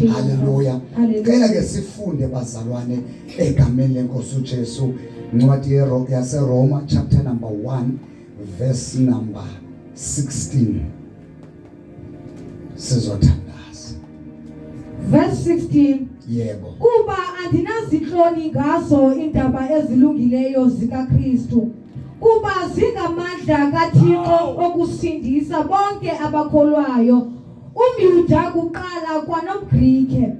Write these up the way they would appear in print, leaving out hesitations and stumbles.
Hallelujah. Ngicela ke sifunde bazalwane egameni lenkosi uJesu incwadi yaseRoma chapter number 1 verse number 16. Sizothandaza. Verse 16. Yebo. Kuba andinazinhloni ngazo indaba ezilungileyo zikaKristu. Kuba zingamandla kaThixo okusindisa bonke abakholwayo, uMyuda kuqala kwanomGrike.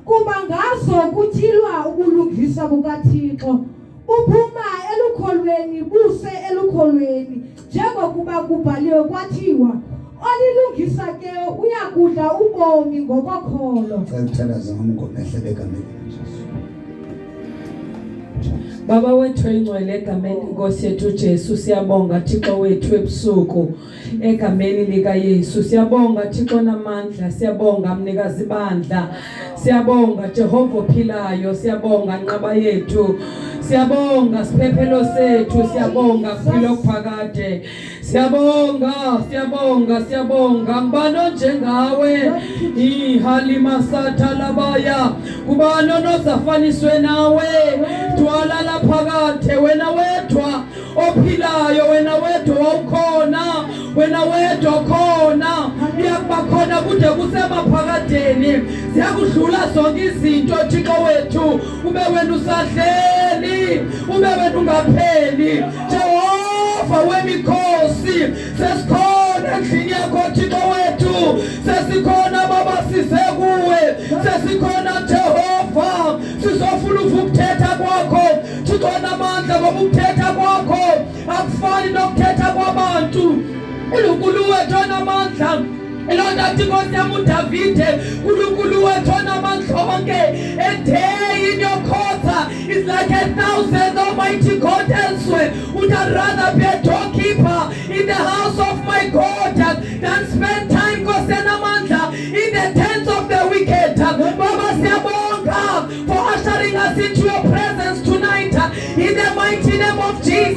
Kuba ngazo kuthilwa ukulungisa kukaThixo, uphuma elukholweni buse elukholweni, njengokuba kubhaliwe kwathiwa, olilungisa ke uyakudla ubomi ngokokholo. Ngicela ngomehlele egameni leJesu. Baba wethu ingcwele egameni Nkosi yethu Jesu siyabonga Thixo wethu ebusuku egameni lika Yesu siyabonga Thixo namandla siyabonga mnikazi bandla siyabonga Jehova ophilayo siyabonga nqaba yethu siyabonga siphephelo sethu siyabonga kuphilo phakade siyabonga ngibano njengawe ihalima satha labaya kubano nozafaniswe nawe twala laphakade wena wedwa ophilayo wena wedwa ukhona wena wedwa khona uyakuba khona kude kusemaphakadeni siyakudlula zonke izinto Thixo wethu ube wena usahleli ube wena ungapheli Jehova wemikhosi sesikhona endlini yakho Thixo wethu sesikhona baba size kuwe sesikhona Jehova sizofuna ukuthetha kwakho Thixo namandla ngoba ukuthetha kwakho akufani nokuthetha kwabantu uNkulunkulu wethu namandla Elona Nkosi yami uDavide uNkulunkulu wethu namandla onke a day in your court is like 1,000 almighty God elsewhere would I rather be a doorkeeper in the house of my God than spend time Nkosi namandla in the tents of the wicked. Baba siyabonga for ushering us into your presence tonight in the mighty name of Jesus.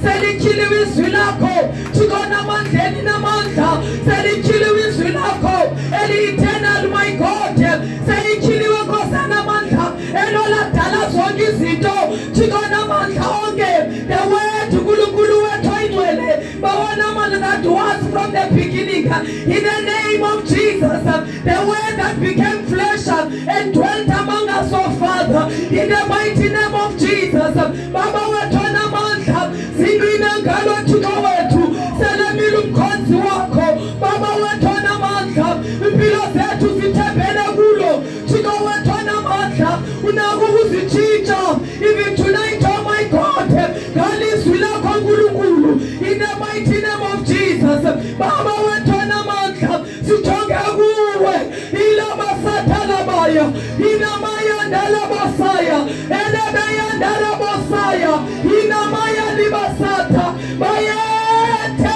Selikhile izwi lakho Thixo namandleni namandla selikhile izwi lakho eli-eternal my God selikhiliwe Nkosi namandla eloladala zonke izinto Thixo namandla onke the word uNkulunkulu wethu oyingcwele bawona amandla that was from the beginning in the name of Jesus the word that became flesh and dwelt among us oh Father in the mighty name of Jesus Baba wethu namandla silwina ngalo Thixo wethu selemile umkhonzi wakho Baba wethu namandla impilo zethu zithembele kulo Thixo wethu namandla unako ukuzitshintsha even tonight oh my God ngalizwi lakho uNkulunkulu in the mighty name of Jesus Baba wethu namandla sijonge kuwe ilaba sathalabaya inamaya ndalabasaya elebeyandala bosaya inamaya libasata bayete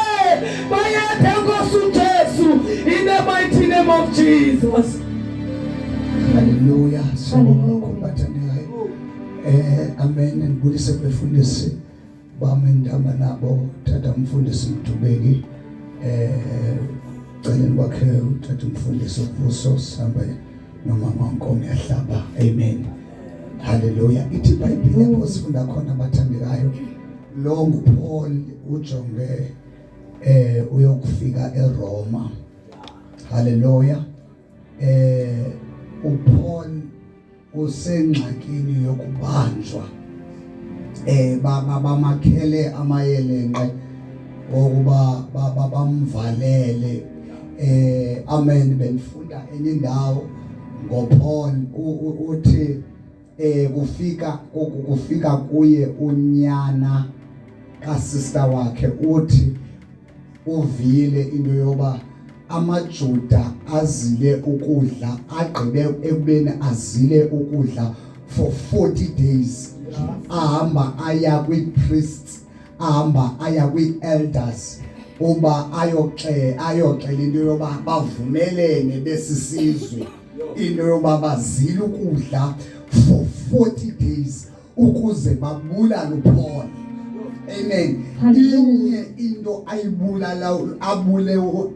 Nkosi uJesu in the mighty name of Jesus. Hallelujah. Amen. Ngibulise befundisi bami ndama nabo thatha umfundisi Mdubeki celeni bakhe uthatha umfundisi uVuso sihamba nomama Nkomo yahlaba. Amen. Hallelujah. Ithi iBhayibheli lapho sifunda khona abathandekayo lo nguPaul ujonge uyokufika eRoma. Hallelujah. uPaul usengxakini yokubanjwa bamakhele amayelenqe okuba bamvalele amen. Benifunda enye indawo ngoPaul uthi kufika kuye unyana kasister wakhe uthi uvile into yoba amaJuda azile ukudla agqibe ekubeni azile ukudla for 40 days ahamba aya kwi-priests ahamba aya kwi-elders uba ayoxela into yoba bavumelene besisizwe into yoba bazile ukudla for 40 days ukuze babulale uPaul. Amen. Hallelujah. Inye into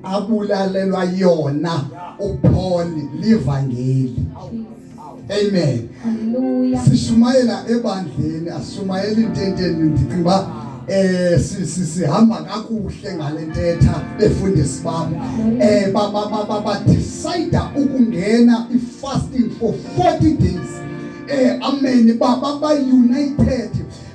abulalelwa yona uPaul livangeli. Amen. Hallelujah. Sishumayela ebandleni, asishumayela intenteni ndicinga sihamba kakuhle ngalentetha befundisi bami. Ba decide ukungena ifasting for 40 days. Amen. Ba united.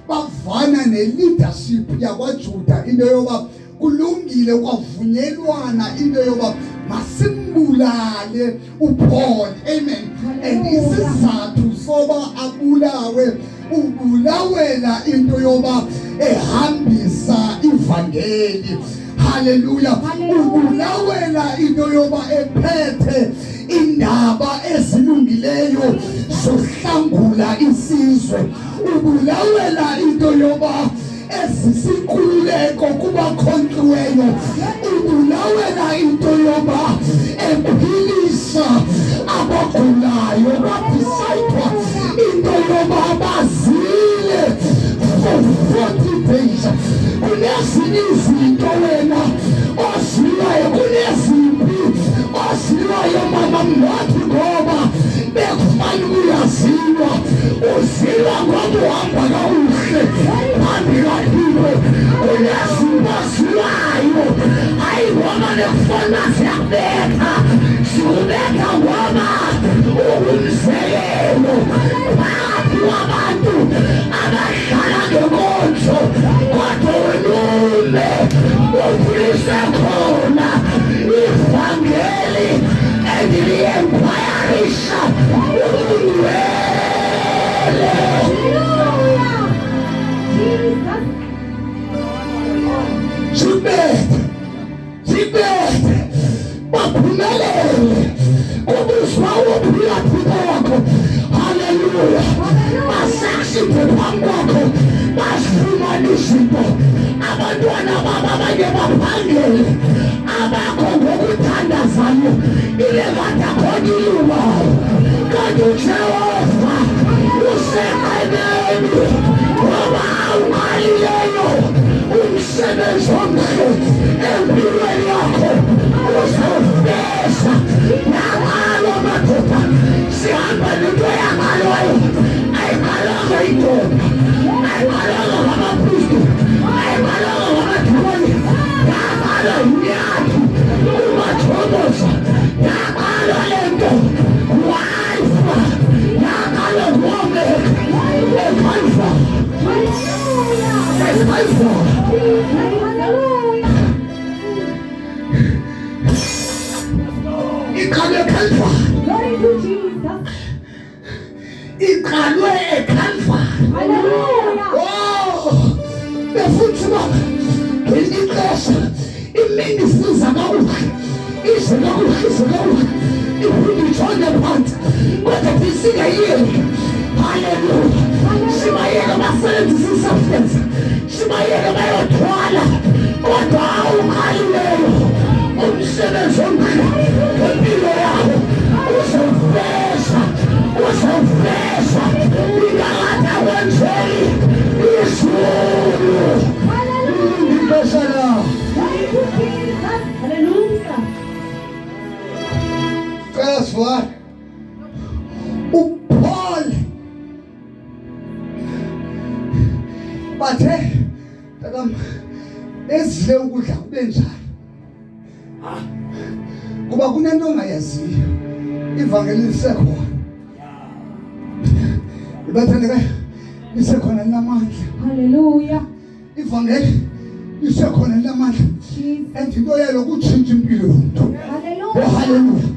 Bavana ne-leadership yakwaJuda into yoba kulungile kwavunyelwana into yoba masimbulale uPaul. Amen. And isizathu soba abulawe ubulawela into yoba ehambisa ivangeli. Hallelujah. Ubulawela into yoba ephethe indaba ezilungileyo zohlangula isizwe. Ubulawela into yoba ezisikhululeko kubakhonqiweyo. Ubulawela into yoba ephilisa abagulayo. Badisayidwa into yoba bazile for 40 days. Kunezinye izinto wena osiwayo, kunezimpi osiwayo mama mnathi ngoba bekufana uyaziwa. Uziwa ngoba uhamba kakuhle phambi kaThixo. Kunezimpi osiwayo hayi ngoba nekufana siyakubetha, sikubetha ngoba ungumzekelo phakathi kwabantu abahlala ngenkonzo. Kodwa wena uphilise khona ivangeli eliyembayarisha ulwele. Jibete baphumelele kubuzwa uphila Thixo wakho. Haleluya. Basaksiphe phambi kwakho bafumana izinto. Abantwana baba abanye baphangele abakho ngokuthandazayo ilevanda khona iluba. Kanti uJehova useqheleni ngoba awuqalileyo umsebenzi omhle empilweni yakho. Uzawuveza naqalo madoda sihamba nento yaqaloyo. Ayiqalanga indoda, ayiqalanga ngamaphristi, ayiqalanga ngamadimoni, yaqala unyathu umathokoza. Yaqala lento wayifa, yaqala ngome ekhalifa. Iqalwe eKhalvari. Glory to Jesus. Iqalwe eKhalvari. Hallelujah. Oh, befuthi baba ngelinye ixesha imini isiza kakuhle, ize kakuhle, iphinde itshone phansi kodwa singayiyeki. Hallelujah. Sibayeke basebenzisa i-substance, sibayeke bayothwala kodwa awuqalileyo umsebenzi omhle wempilo yakho. Uzoveza ingakade akwenzeli izulu. Ixesha lakho. Hallelujah. Verse 1. uPaul bathe takam ezile ukudla kube njani kuba kunento ongayaziyo. Ivangeli lisekhona. Ibathandeka lisekhona linamandla. Hallelujah. Ivangeli lisekhona linamandla. Jesus. Into yalo kutshintsha impilo yomuntu. Hallelujah. Oh hallelujah.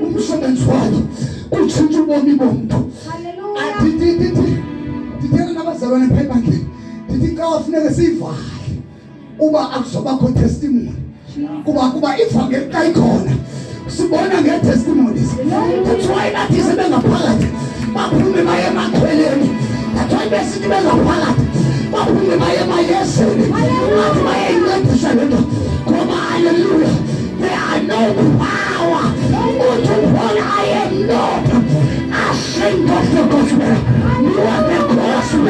Umsebenzi wayo utshintsha ubomi bomuntu. Hallelujah. Ndithena nabazalwane pha ebandleni ndithi xa wafuneka siyivale uba akuzobakho testimony. Kuba ivangeli xa ikhona sibona nge-testimonies. That's why nathi sebengaphakathi baphume baye emakhweleni. That's why besithi bengaphakathi baphume baye emayezeni. Nathi bayeyincedisa le nto ngoba hallelujah there are no power. Uthi Paul, I am not ashamed of the gospel. You are the gospel.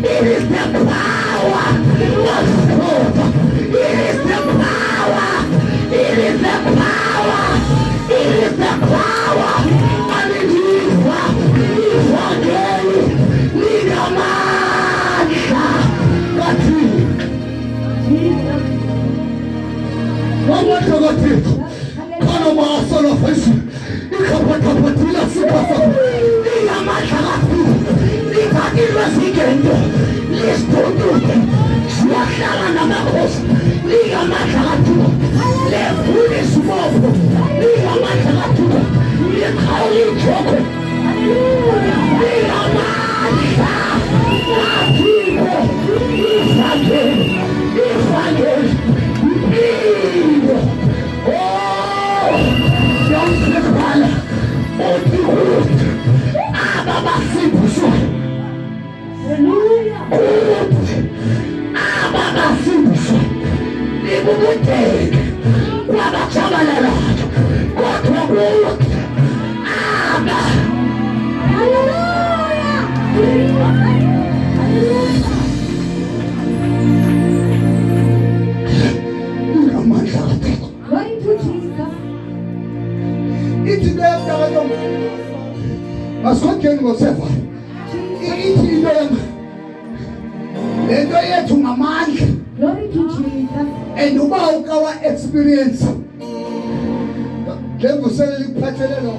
It is the power awulijoke ilamandla lapho ifakele impilo yomsebhala othi ukuthi ababasindiswa ukuthi ababasindiswa ibubudeke kwabajabalalayo kodwa ukuthi ingamandla kaThixo. Glory to Jesus. Ithi into yomntakayo masikhokheni ngosefa ithi into lento yethu ngamandla. Glory to Jesus. And uba ukawa experience njengosele likuphathelelo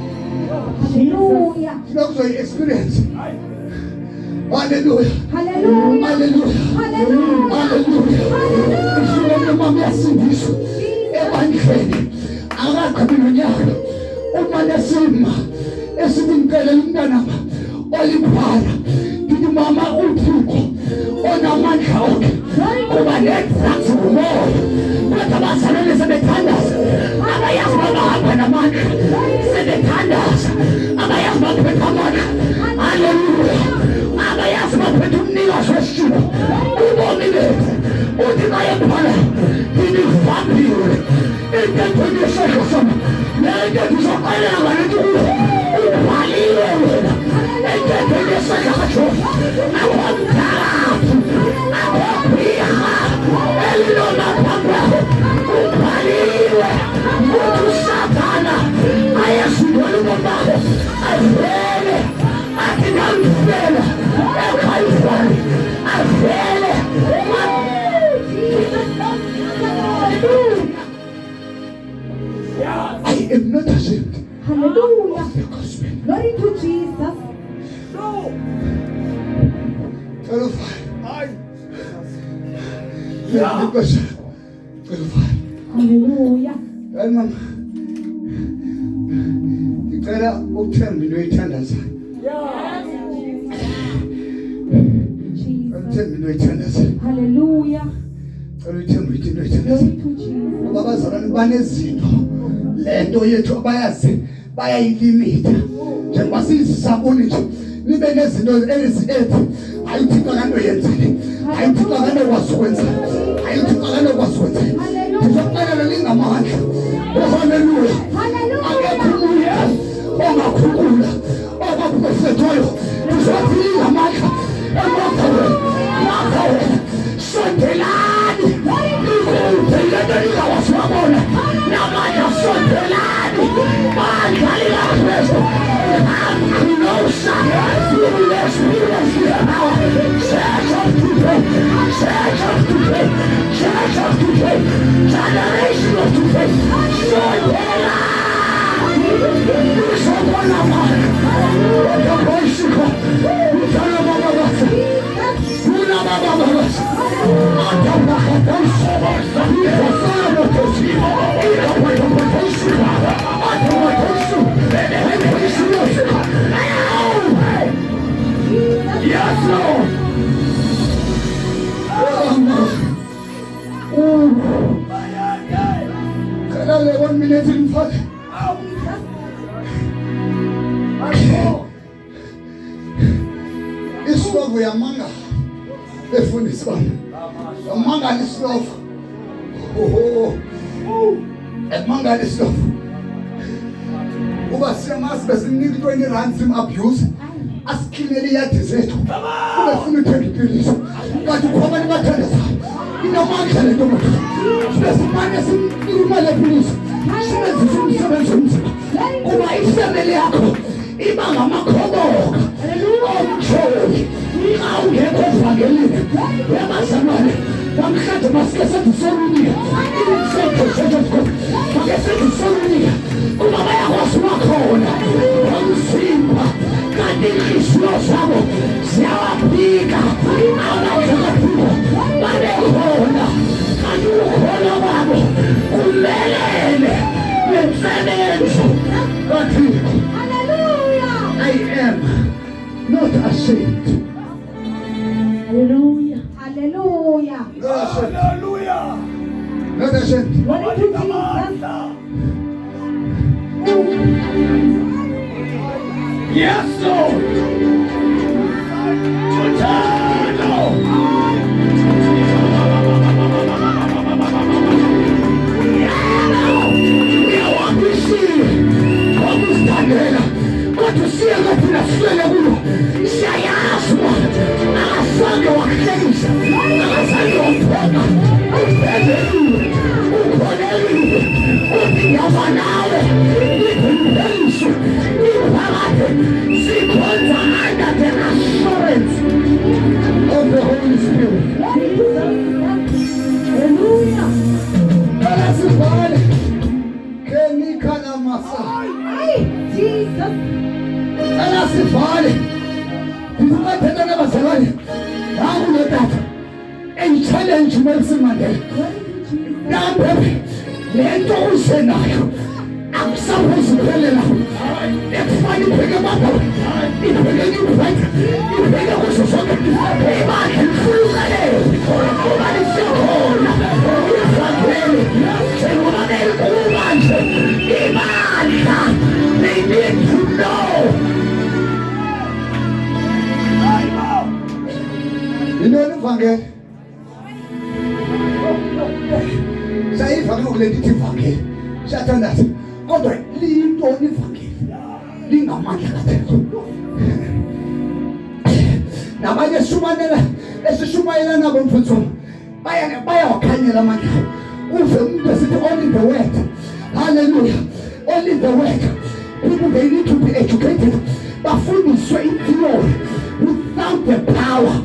Hallelujah. sinokuzoyi experience. Hallelujah. Hallelujah. Hallelujah. Hallelujah. Hallelujah. Ishuka nomama yasindiswa ebandleni akaqhabi nonyaka uma lesima esithi ngicela umntanama oliphala ngithi mama uThixo onamandla onke kuba nezathi umoya kodwa abazalwane sebethandaza abayazi babahamba namandla sebethandaza abayazi baphethe amandla. Haleluya. Abayazi baphethe umnikazi wesithuko ubomi bethu uthi bayephala inivambile entethweni yesehlo sama nento ndizoxelela ngalento ubhaliwe wena entethweni yesehlo kaJehova akwamthakathi akwabhiha elilonaphambaho ubhaliwe uthi uSathana ayasungula umobaho avele athi namfela eKhalvari avele I am not ashamed. Hallelujah. The gospel. Glory to Jesus. Hallelujah. Ngicela ukuthemba into oyithandaza. Jesus. Uthemba into oyithandaza. Hallelujah. Ngicela uthemba into oyithandaza. Glory to Jesus. Abazalwane banezinto lento yethu abayazi bayayilimita njengoba sizisaboni nje nibe nezinto ezithi ayithika kanto yenzile ayithika kanto kwasukwenza ayithika kanto kwasukwenza ndizoxelela lingamandla. Haleluya. Akekho umuntu ongakhulula okwakuphethwayo ndizothi lingamandla emotweni yakho sondelani ikuphelele lingawaswabona namandla sondelani bandlali laKristu amkhunosa ulespirits power church of today church of today generation of today sondelani sobona mama otoboshiko utana mama basa una mama basa atamba khatansa ifasana motosi ikapato motosi atamba tosu yes Lord. Kala le 1 minute in fact islovo yamanga befundisi bami yamanga islovo yamanga islovo uba siyamazi besinika 20 rand sim abuse asiklinele iyadi zethu ubefuna uthenga ipilisi kanti ukhona nibathandaza inamandla lento muntu besimane simnimale ipilisi sibenzisa umsebenzi omzima kuba isemele yakho iba ngamakhoboka omtholi awungekho evangelini yabazalwane namhlanje masike sendisorunika imithetho zethu make sendisorunika kuba bayakwazi bakhona omzimba kanti inhliziyo zabo ziyawaphika abadlakaphiko babekhona kanti ukhona babo kumelele nemsebenzi kaThixo. Yes, Lord. Kodwa ngathi naswele kulo siyayazi akazange wakuhlekisa akazange wakuphona ubhedeliwe ukhoneliwe udingaba nawe ipheliso iphakade sikhonza under the assurance of the Holy Spirit. Hallelujah. Alasivale kenikhala masa Jesus. Alasivale ndizibathetha nabazalwane nangu notata enchallenge uNelson Mandela nambe le nto usenayo akusaphose kuphelela ekufana ipheke baba ipheke nyuvayita ipheke kuso sonke ibandla lihlukane kuba lisekhona ivangeli njengoba belikuba nje ibandla they need to know. Yintoni ivangeli? Sayivangeli kule ndithi ivangeli siyathandaza kodwa liyintoni ivangeli? Lingamandla kaThixo. Nabanye esishumayela nabo mfuthu bayawakhanyela amandla. Uve umuntu esithi only the word. Hallelujah. Only the word. People, they need to be educated. Bafundiswe theory without the power.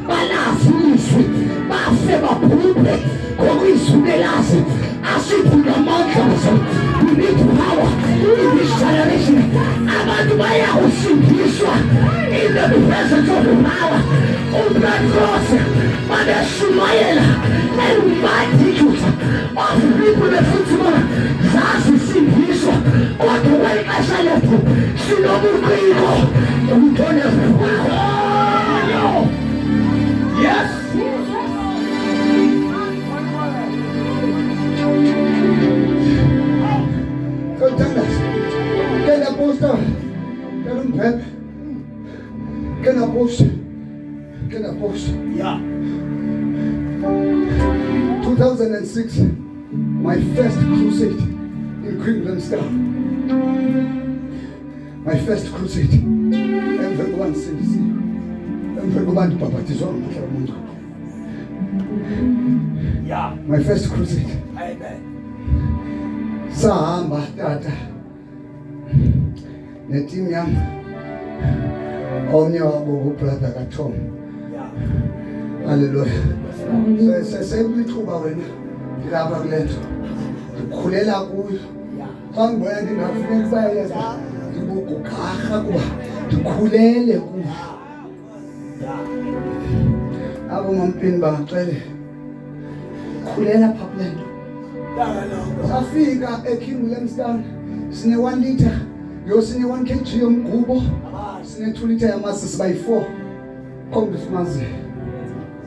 Balafundiswe bafe baphuphe ngokuyizwi lelazi asiphume amandla. We need power in this generation. Abantu bayawusindiswa in the presence of the power of the cross. Badashumayela multitudes of people befundiswa zasisindiswa kodwa kwexesha lethu sinobuciko ubuthonya babo. Yes. Can I post? Can I post? Yeah. 2006, my first crusade in Greenland Star. My first crusade. Everyone says, everyone baptized on yeah. My first crusade. Amen. Sahamba tata neteam yam omnye wabo ubrother kaTom. Hallelujah. Sesebithuba wena ngilapha kulento ngikhulela kuyo xa ngibona ndingafuneka bayayenza ngibukukharha kuba ndikhulele kuyo abo mampini bangacele khulela pha kulento. Safika eKing Williamstown sine 1 liter sine 1 kg yomgubo sine 2 liter yamasi sibayi4 kongressmanzi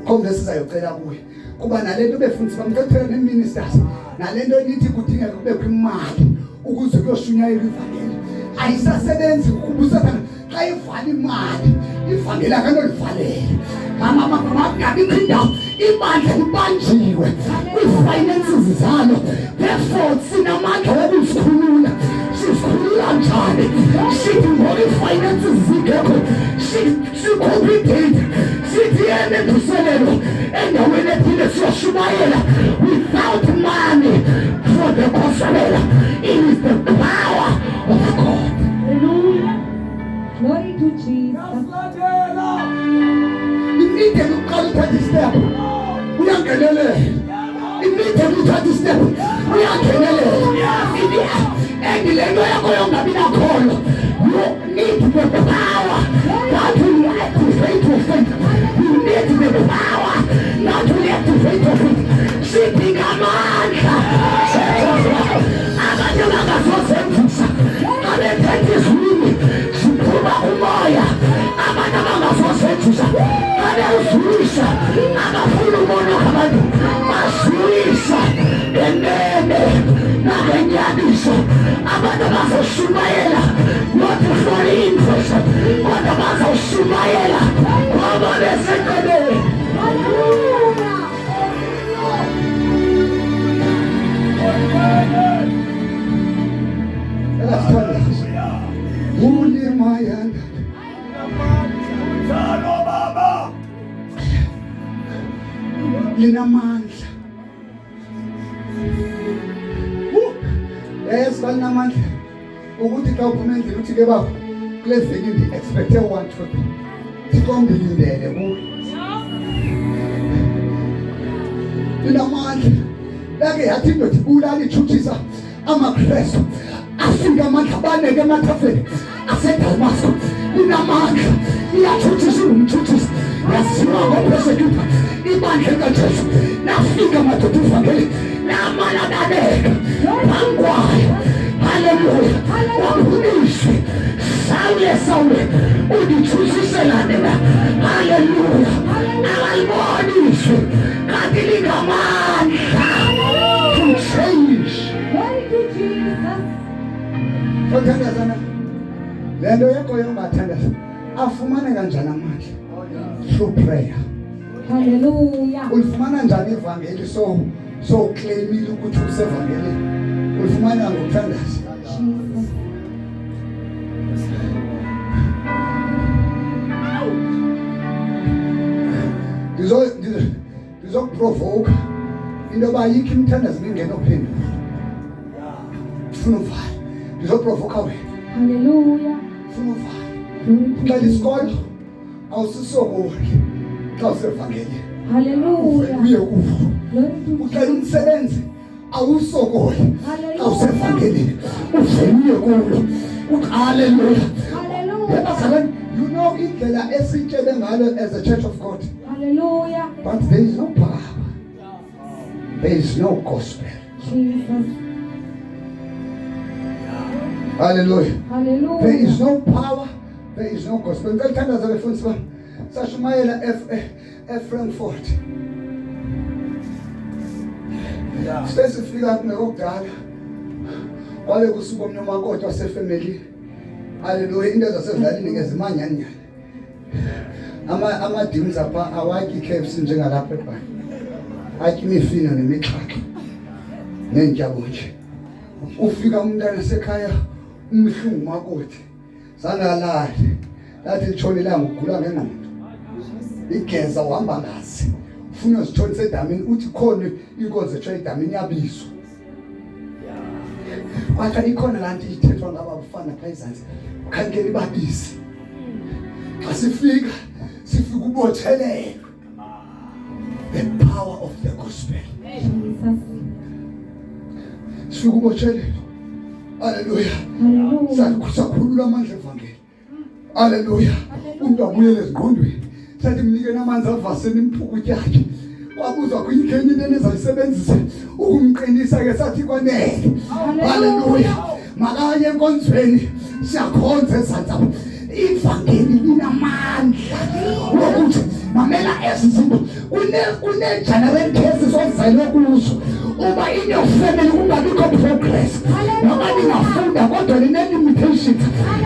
kongress sizayocela kuye kuba nalento befundisa bamthathela neministers nalento lithi kudingeka kubekho imali ukuze kuyoshunyayela ivangeli ayisasebenzi ukubusathana xa ivala imali ivangeli akanolivalela mama ngabikho indawo ibandla libanjiwe kwi-finances zalo therefore sinamandla wokuzikhulula sizikhulula njani sithi ngoba i-finances zingekho sikhuphe idate sithi yena enduselelo endaweni ethile siyashumayela without money for the gospel. It is the power of God. Hallelujah. Glory to Jesus. Immediately uqala uthatha step uyangenelela. Immediately uthatha step uyangenelela. Engilento yakho yongabi nakhona. You need the power not to activate your faith. You need the power not to activate your faith. Siphinga amandla. Abantu abangazosebenzisa abethethe izwini siphuma umoya. Abantu abangazosebenzisa abezwisa abafuna ubona abantu baswisa enene nabenyabiso abantu abazoshumayela Njalo baba. Linamandla. Yes, balinamandla. Ukuthi xa uphuma endlini uthi ke baba kule veki ndi expecte one trip. Thixo ngilindele kuwe. Linamandla. Lake yathi indoda ibulala ichuthisa amaKristu. Afika amandla abaneke emathafeni aseDamasco. Linamandla. Iyachuthisa umchuthisa. Yasiwa ngopersecutor. Ibandla likaJesu. Nafika madoda ivangeli. Namala dadeka. Bangwayo. Hallelujah. Waphulise. Sawule. Udichusisela nina. Hallelujah. Awayibonise. Kanti linamandla. To change. Glory to Jesus. Othandazana. Lento yakho yongathandaza. Afumane kanjani amandla? Through prayer. Hallelujah. Ulifumana njani ivangeli so claimile ukuthi usevangeli? Ulifumana ngokuthandaza. Ndizokuprovoke into yoba yikho imithandazo ingena ophendula. Funa uvale. Ndizokuprovoka wena. Hallelujah. Funa uvale. Glory to Uqala Jesus. isikolo awusisokoli xa usevangeli. Hallelujah. Uye kuvo. Glory to Uqala Jesus. umsebenzi awusokoli xa Hallelujah. usevangelini. Uvuye kulo. Hallelujah. Hallelujah. You know indlela esitshele ngalo as a church of God. Hallelujah. But there is no power. There is no gospel. Jesus. Hallelujah. Hallelujah. There is no power. There is no gospel. Ngithandaza abafundisi bami. Sashumayela eFrankfurt. Sesifika ngokudala. Kwale kusuka omnyama wakho wasefamily. Hallelujah. Into zasezalini ngezimanyanyana. Ama-demons apha awakhi KFC njengalapha eBhayibheli. Akhi imifino nemixhaka. Nenjabo nje. Ufika umntana sekhaya umhlungu makoti. Sangalali. Lathi litshona ilanga ugula ngengqondo. Igeza uhamba ngazi. Ufuna uzithonisa edamini uthi khona inkonzo etshaya edamini yabizwa. Wathi ikhona lanto ithethwa ngabafana pha ezantsi. Ukhangela ibabisi. Xa sifika ubothelelwe. The power of the gospel. Jesus. Sifika ubothelelwe. Hallelujah. Hallelujah. Sakhulula amandla evangeli. Hallelujah. Umuntu abuyele ezingqondweni. Sathi mnike namanzi avaseni imphuku yakhe. Wabuzwa kuyikhenye into enizayisebenzisa ukumqinisa ke sathi kwanele. Hallelujah. Makanye enkonzweni siyakhonza esantsa. Ivangeli linamandla. Ukuthi mamela esizinto une general cases ozayile kuzo. Uba in your family kungabikho progress. Noma ningafunda kodwa line-limitations.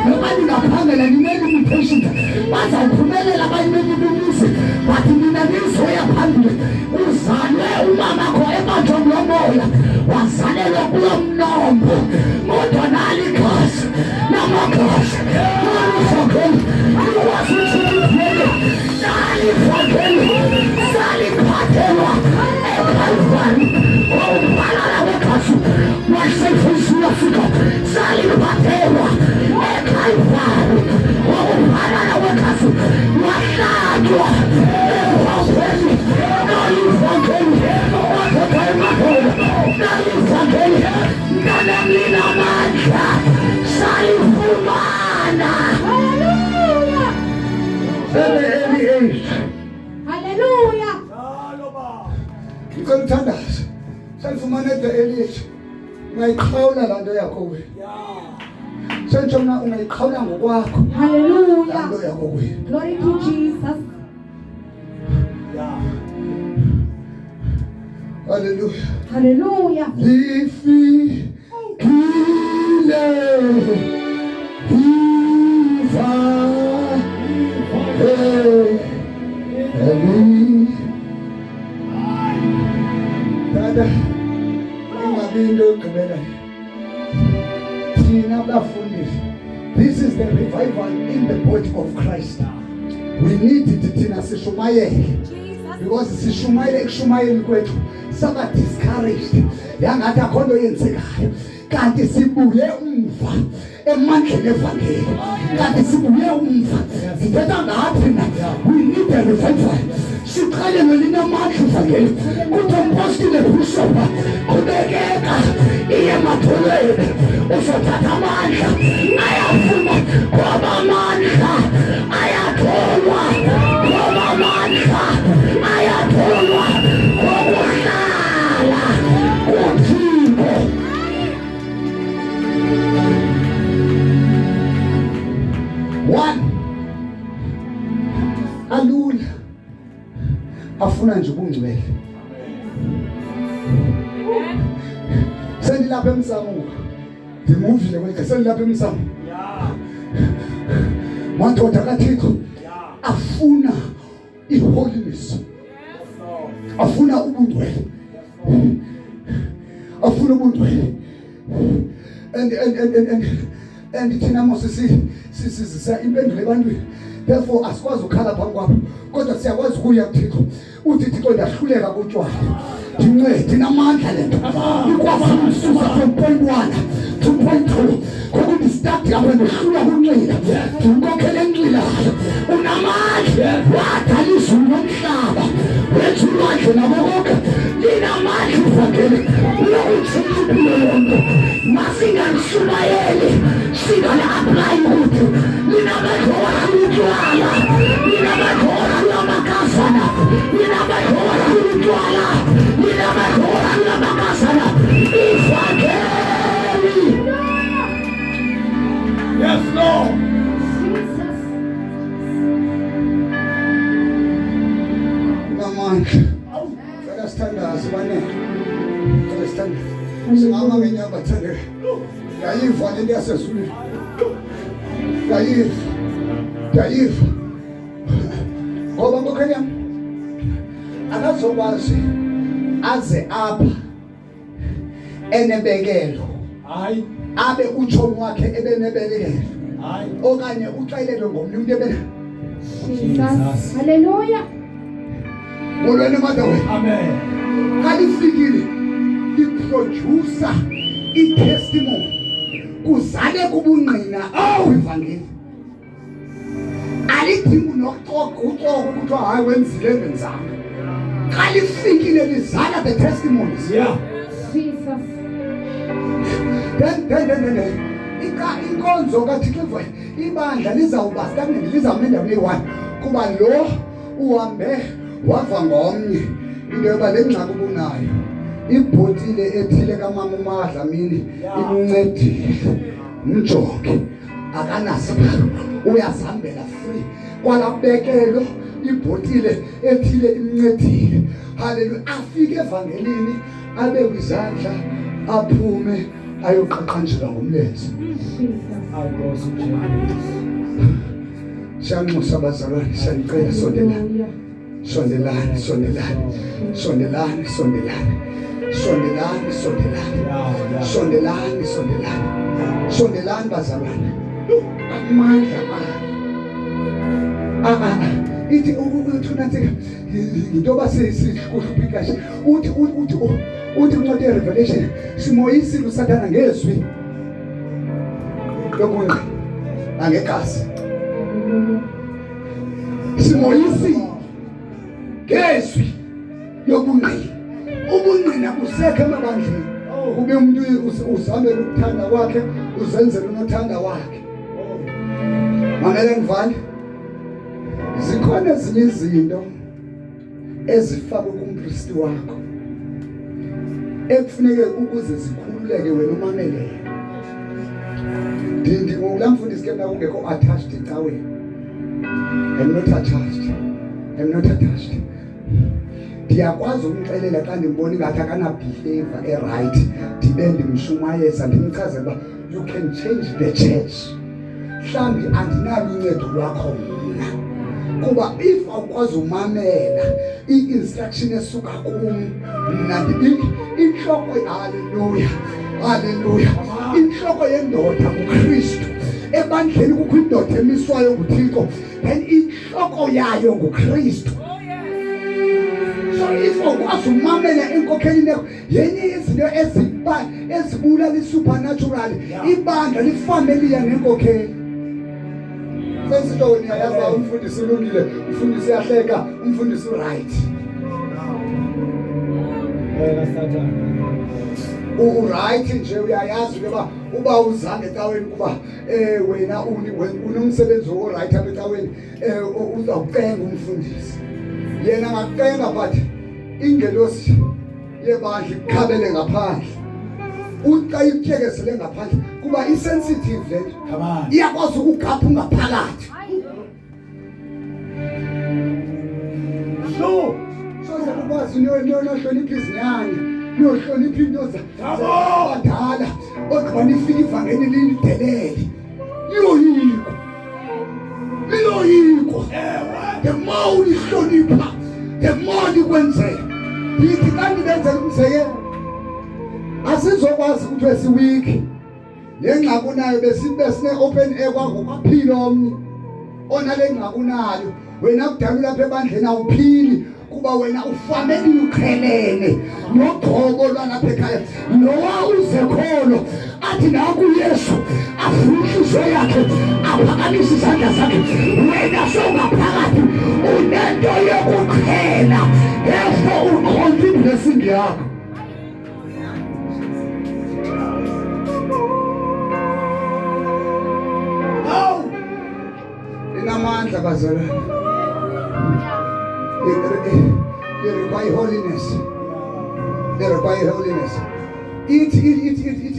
Noma ningaphangela line-limitations. Bazawuphumelela bayinelimizi. But nina nizoya phambili. Uzalwe umama kho ebanjwa ngomoya. Wazalelwa kulo mnombo. Kodwa nali igazi. Namagazi. Nalifakeli. Nikwazi ukuthini. Nalifakeli. Saliphathelwa. Ekalvari. Umbhalala wekazi. Wasefusula fika. Saliphathelwa. Ekalvari. Umbhalala wekazi. Wahlatshwa. Ekalvari. Nalifakeli. Nalifakeli. Nalifakeli. Namandla. Salifumana. Hallelujah. Early age. Hallelujah. Ngicela uthandaze. Salifumana at the early age. Ungayiqhawula la nto yakho wena. Sentsho mna ungayiqhawula ngokwakho. La Hallelujah. nto yakho wena. Glory to Jesus. Hallelujah. Hallelujah. Lifikile Dada, ingabi into yokugqibela. Thina bafundisi. This is the revival in the body of Christ. we need it thina sishumayele because sishumayele ekushumayeni kwethu saba discouraged yangathi akhona oyenzekayo kanti sibuye umva emandleni evangeli kanti sibuye umva sithetha ngathi na we need a revival siqale nolinamandla evangeli kuthi umpostile bishop kubekeka iye matholweni usothatha amandla ayafuna kwaba amandla ayatholwa kwaba amandla ayatholwa kokuhlala kuthixo. One alula afuna nje ubungcwele sendilapha emsamo ngimuvile kwethu sendilapha emsamo madoda kaThixo afuna iholiness afuna ubungcwele afuna ubungcwele and thina mose sisizisa impendulo ebantwini therefore asikwazi ukhala phambi kwabo kodwa siyakwazi ukuya kuThixo uthi Thixo ndahluleka kutshwala ndincede namandla lento ikwazi ukususa from point 1 to point 2 kokuthi start yapha ndohlula kunxila ndinkokhele enxilayo unamandla wadala izulu nomhlaba wethu ulwandle nabo konke linamandla ivangeli lokuthi lonto masinganishumayeli singala-apply kuthi linamandla ulutshwala linamandla ulamakazana linamandla ulutshwala linamandla ulamakazana ivangeli. Yes, Lord. Namandla sithandaze bane sithandaze singama ngenyanga bathande yayiva lento yasezulwini yayiva ngoba ngokhanya akazokwazi aze apha enebekelo hayi abe utshomi wakhe ebenebekelo hayi okanye uxelelwe ngomnye umuntu ebena Jesus. Hallelujah. Molweni madawe. Amen. Kalifikile iproducer itestimony kuzale kubungqina ivangeli alidingi nokuxoxa ukuthi hayi wenzile ngenzanga kalifikile lizala the testimonies. Yeah. Jesus. Then inkonzo kaThixo ibandla lizawuba stagnant lizamenda kule-1 kuba lo uhambe wava ngomnye into yoba le ngxaki ubunayo ibhotile ethile kamama uMadlamini imncedile mjonge akanasipho uyazihambela free kwalabekelo ibhotile ethile imncedile. Hallelujah. Afike evangelini abe kwizandla aphume ayoqaqanjelwa ngomlenze. Siyanxusa abazalwane siyanicela sondelani sondelani sondelani sondelani sondelani sondelani sondelani sondelani sondelani sondelani bazalwane amandla ithi uthunathe into basisihluphika kahle uthi incwadi yeRevelation simoyisile usathana ngezwi lokungqi angegazi simoyisile ngezwi yobungqi ubungqina busekho emabandleni kube umuntu uzame ukuthanda kwakhe uzenzele unothanda wakhe. Mamela ngivale zikhona ezinye izinto ezifakwe kumpristi wakho ekufuneke ukuze zikhululeke wena umamelele. Ngikulamfundisi ke nakungekho attached ecaweni. I'm not attached. Ndiyakwazi ukumxelela xa ndimbona ngathi akana behavior eright ndibe ndimshumayeza ndimchazela uba you can change the church. Mhlambi andinalo uncedo lwakho mna kuba if awukwazi umamela i-instruction esuka kum mna inhloko haleluya inhloko yendoda uKristu ebandleni kukho indoda emiswayo nguThixo then inhloko yayo nguKristu. So if ukwazi umamela enkokhelini yakho yenye izinto ezibulala supernatural ibandla lifamily yanenkokheli. Sesitho wena yazi umfundisi ulungile, umfundisi yahleka, umfundisi right. Right nje uyayazi ngoba uba uzange ecaweni kuba wena unomsebenzi wo right apha ecaweni uzawucenga umfundisi. Yena ngacenga but ingelosi yebandla ikhabele ngaphandle. Uqa ityekesele ngaphandle kuba isensitive lento. Iyakwazi ukugapha ngaphakathi. So zakwazi nohlonipha izinyanya, nohlonipha into zabadala, odwa nifika ivangeli lidelele. Liyoyiko. The more ulihlonipha, the more likwenzela. Yithi kanti benzela umzekelo. Asizokwazi ukuthi wesiwiki lengxaki unayo besine open air kwakwaphila omnye onale ngxaki unayo wena kudala lapha ebandleni awuphili kuba wena ufameli ukhelele nogqobo lwalapha ekhaya lowa uzekholo athi naku Yesu afuhlizwe yakhe aphakamisa isandla sakhe wena songaphakathi unento yokukhela therefore ukhonza blessing yakho. Inamandla bazalwane. They require holiness. They require holiness. Eat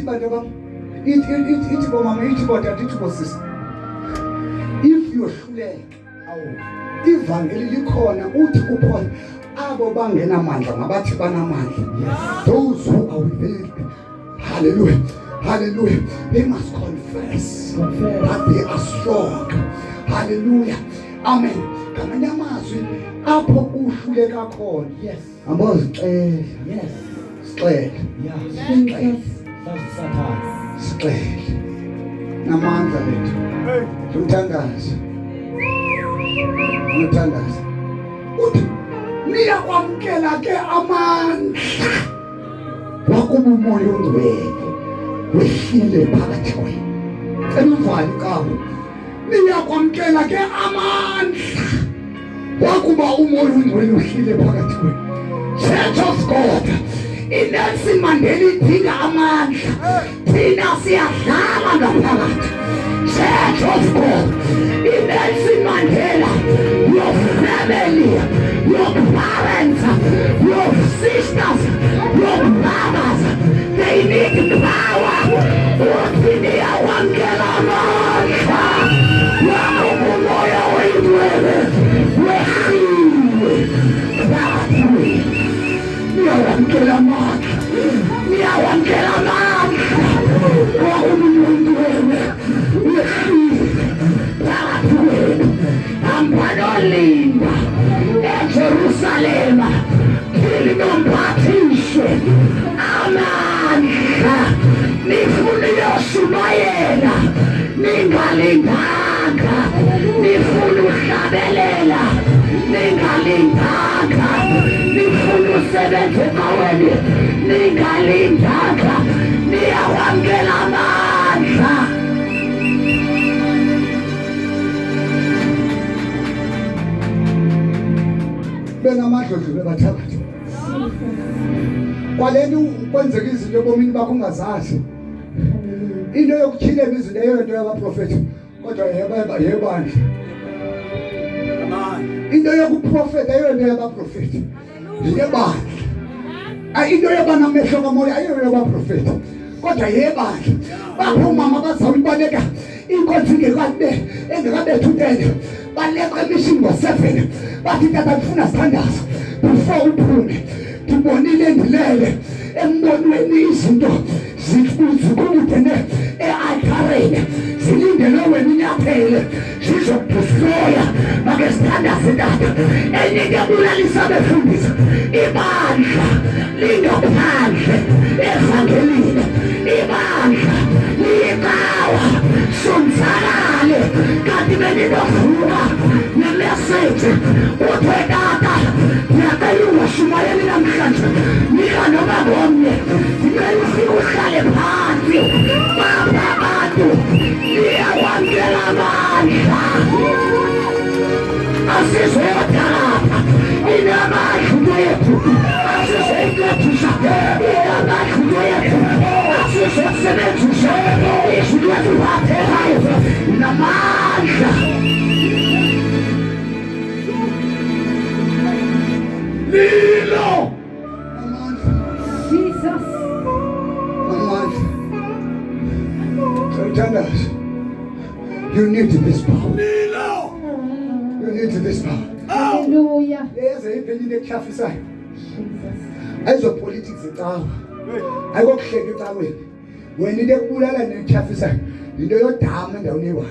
badaba. Eat bomama, eat botata, eat bosisi. If you hluleke, ivangeli likhona uthi uphona abo bangenamandla ngabathi banamandla. Those who are within. Hallelujah. Hallelujah. They must confess that they are strong. Hallelujah. Amen. Kamanye amazwi apho uhluleka khona. Yes. Ambozicela. Yes. Sicela. Yeah. Sicela. Namandla lethu. Umthandazo. Umthandazo. Uthi niyakwamkela ke amandla wakuba umoya ongcwele wehlile phakathi kwenu. Enuvali kabo. Niyakwamkela ke amandla wakuba umoya ongcwele uhlile phakathi kwenu. Church of God, iNelson Mandela idinga amandla, thina siyadlala ngaphakathi. Church of God, iNelson Mandela, your family, your parents, your sisters, your brothers, they need power. Uthi niyakwamkela amandla wakuba umoya ongcwele wehlile phakathi kwenu. Niyakwamkela amandla, niyakwamkela amandla wakuba umoya ongcwele wehlile phakathi kwenu. Amphanolinda eJerusalema linomphathiswe amandla nifuna uyoshumayela ningalindanga, nifuna uhlabelela ningalindanga, nifuna usebenza ecaweni ningalindanga. Niyakwamkela amandla. Benamandla odlule bathakathi. Kwaleni kwenzeka izinto ebomini bakho ungazazi. Into yokuthile izinto eyonto yabaprofeti kodwa yebandla. Into yokuprofeta eyonto yabaprofeti yebandla. Into yabanamehlo kamoya ayona yabaprofeti kodwa yebandla. Bakho mama bazawubaleka inkonzo engekabethu 10 baleka emission ngo7 bathi tata ufuna standards before uphume. Ngibonile ndilele embonweni izinto zikude ealtareni zilindele wena unyaphele zizokudestroya make standards tata enye ngiyabulalisa befundisa ibandla lingaphandle evangelini ibandla liyiqala power sonzakale kanti beninovuka nemessage uthekata yakayuwa shumayeli namhlanje nika noma ngomnye ngiyifika uhlale phansi baba bantu niyakwamkela amandla asizodalapha inamahluko yethu asizoyikethisa inamahluko yethu asizokusebenzisa izinto eziphathekayo namandla lilo Jesus. amandla Thandaza, you need this power. You need this power. Hallelujah. Yes, iphelile ekhafisayo. Jesus. Ayizopolitics ecawa. Ayikokuhleka ecaweni. Wena into ekubulala nekhafisayo into yodama endaweni eyi-1.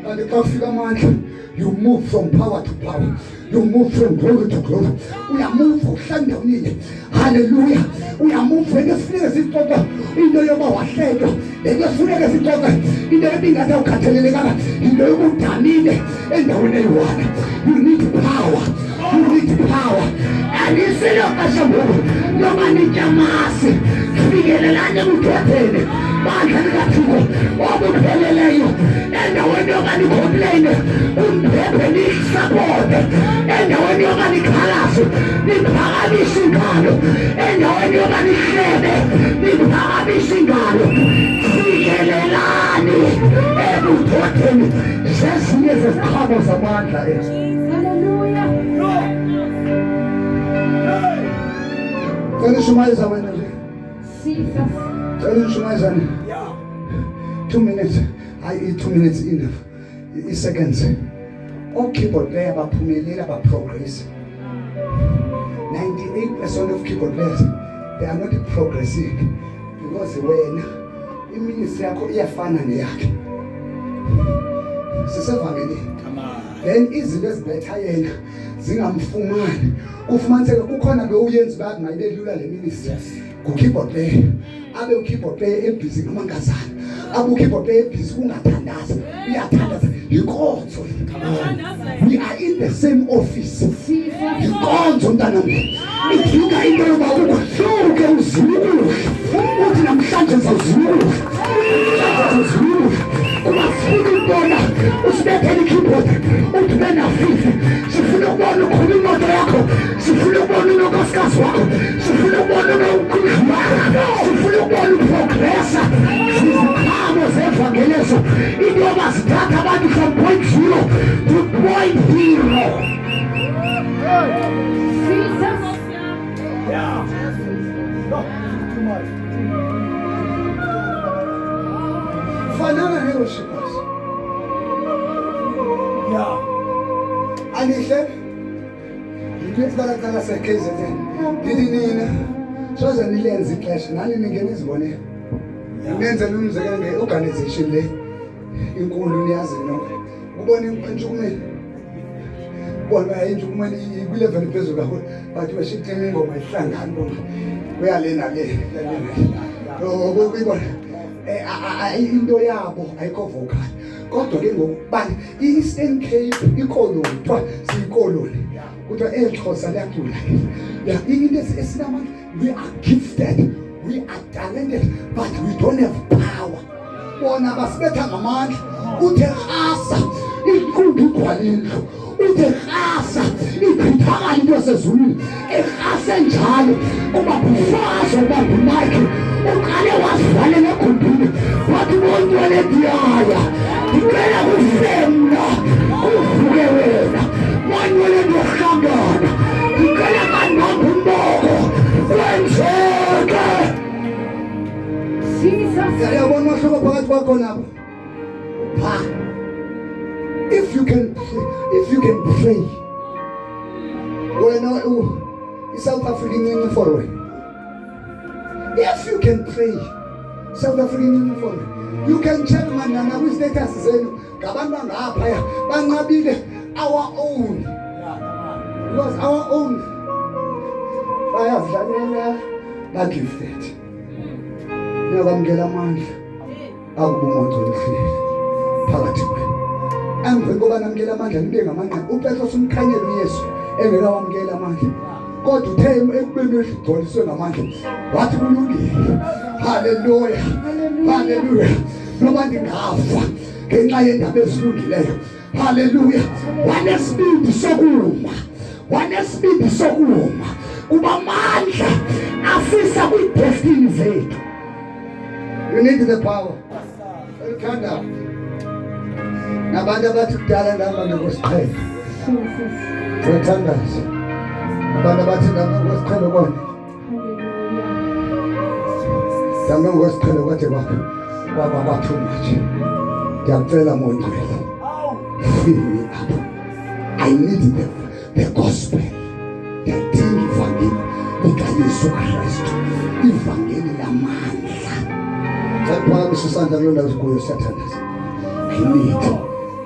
Kanti xa kufika amandla, you move from power to power. You move from glory to glory. Uyamove uhlala endaweni. Hallelujah. Uyamove wena sifuneka sixoxa into yoba wahlelwa. Lento sifuneka sixoxa into ebingathi awukhathalelekanga. Into yokudanile endaweni eyi-1. You need power. You need power. Anisilokasha ngoku noma nijamasi fikelelane kudodeni bandla likaThixo obupheleleyo endaweni yokanicomplaine umphephe nisapote endaweni yokanikhalase niphakamise ingalo endaweni yokanihlebe niphakamise ingalo fikelelane ebudodeni zezinye zeziqhamo zamandla ezi. Hallelujah. Cela shumayeza wena nje. Jesus. Cela shumayezana. 2 minutes. Hayi 2 minutes enough. I-seconds. O-keyboard player baphumelela ba-progress. 98% of keyboard players, they are not progressing because wena iministry yakho iyafana neyakhe. Sisevangeli. Then izinto ezibetha yena zingamfumani. Kufumaniseka kukhona bewuyenza bathi mayibelula le ministry. Ku-keyboard player. Abe u-keyboard player ebhizi ngamankazana. Abe u-keyboard player ebhizi kungathandaza. Uyathandaza. Yinkonzo. We are in the same office. Yinkonzo mntanami. Idinga into yoba ukuhluke uzuluke. Uthi namhlanje zawuzuluke. Ungafuna ukubona usibethele i-keyboard uthi benafifi. Sifuna ukubona ukhula imoto yakho. Sifuna ukubona unonkosikazi wakho. Sifuna ukubona unonkulunkulu wakho. Sifuna ukubona uprogressa. Ziziqhamo zevangeliso into yoba zithatha abantu from point 0 to point 0. Jesus. Fanana ne-worshipers. Anihle into esibalacala se-KZN ndithi nina soze nilenze ixesha nani ningena izibonela nenzela umzekelo nge-organization le inkulu niyazi nonke ubona intshukumeni ubona intshukumeni kwilevel phezulu kakhulu but bashicima ingoma ihlangani bona uyalena le ukuyibona into yabo ayikho vocal kodwa ke ngokubani i-Eastern Cape ikoloni kuthiwa siyikoloni kuthiwa eXhosa liyacula ya into esinamandla. We are gifted, we are talented, but we don't have power. Bona basibetha ngamandla uthe hasa inkulu igwalindlu uthe hasa iphithakala into yasezulwini ehase njalo ubabufazo ubabumike uqale wasivalela ekhumbini wathi bonke walediyaya ndicela kufemla uvuke wena mani walento hlangana ndicela kanamba umboko wenzeke. Jesus. Yabona umahluko phakathi kwakho nabo. If you can pray, wena i-South Africa incinci for wena. If you can pray, South Africa incinci for wena. You can check manana kwi-status zenu ngabantu bangaphaya banqabile our own. Because our own bayazidlalela ba-gifted. Niyabamkela amandla. akubumonto nifile phakathi kwenu. Emveni koba namkela amandla nibe ngamandla, uPetros umkhanyela uYesu engekawamkela amandla. Kodwa uthe ekubeni egcoliswe ngamandla wathi kulungile. Haleluya. Haleluya. Noma ndingafa ngenxa yendaba ezilungileyo. Haleluya. Wanesibindi sokuma. Wanesibindi sokuma. Kuba amandla afisa kwi-destiny zethu. You need the power. Elkhanda. Nabantu abathi kudala ndihamba ngokosiqhelo. Jesus. Ngiyathandaza. Abantu abathi ndihamba ngokosiqhelo kona. Ndihamba ngokosiqhelo kade kwaba too much. Ngiyacela Moyingcwele. Fill me up. I need the gospel. Ngiyadinga ivangeli likaYesu Kristu. Ivangeli lamandla. Ngiyaphakamisa isandla kuloo ndawo sikuyo siyathandaza. I need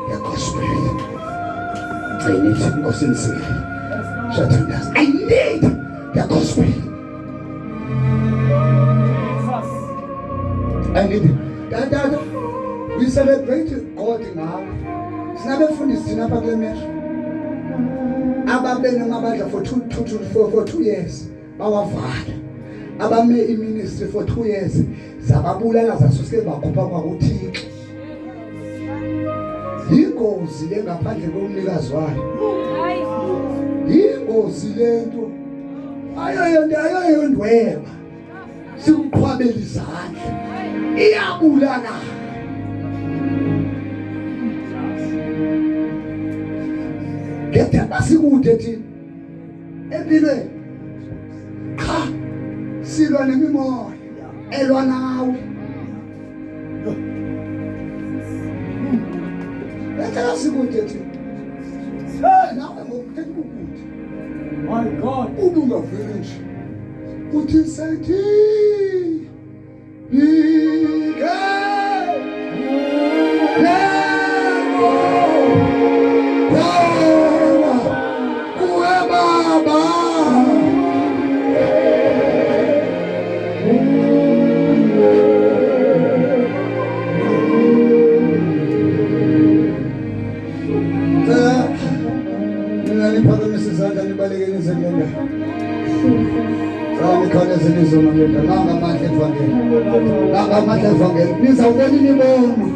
the gospel. I need inkosi ensile. Siyathandaza. I need the gospel. I need it. Dada, we celebrate God ngawe. Sinabefundisi thina apha kule measure. Ababene ngamandla for 2 years. Bawavala. Abame iministry for 2 years. Zababulala zasuke bakhupha kwakuThixo. Ingozi le ngaphandle komnikazi wayo. Ingozi lento. Ayo ndweba. Sikuqhwabela izandla. Iyabulala. Ngethemba sikude thina empilweni. Cha, silwa nemimoya elwa nawe. Ngethemba sikude thina. Nawe ngokuthetha ukuthi my God ubungaveli nje. Uthi sathi nizawubona imibono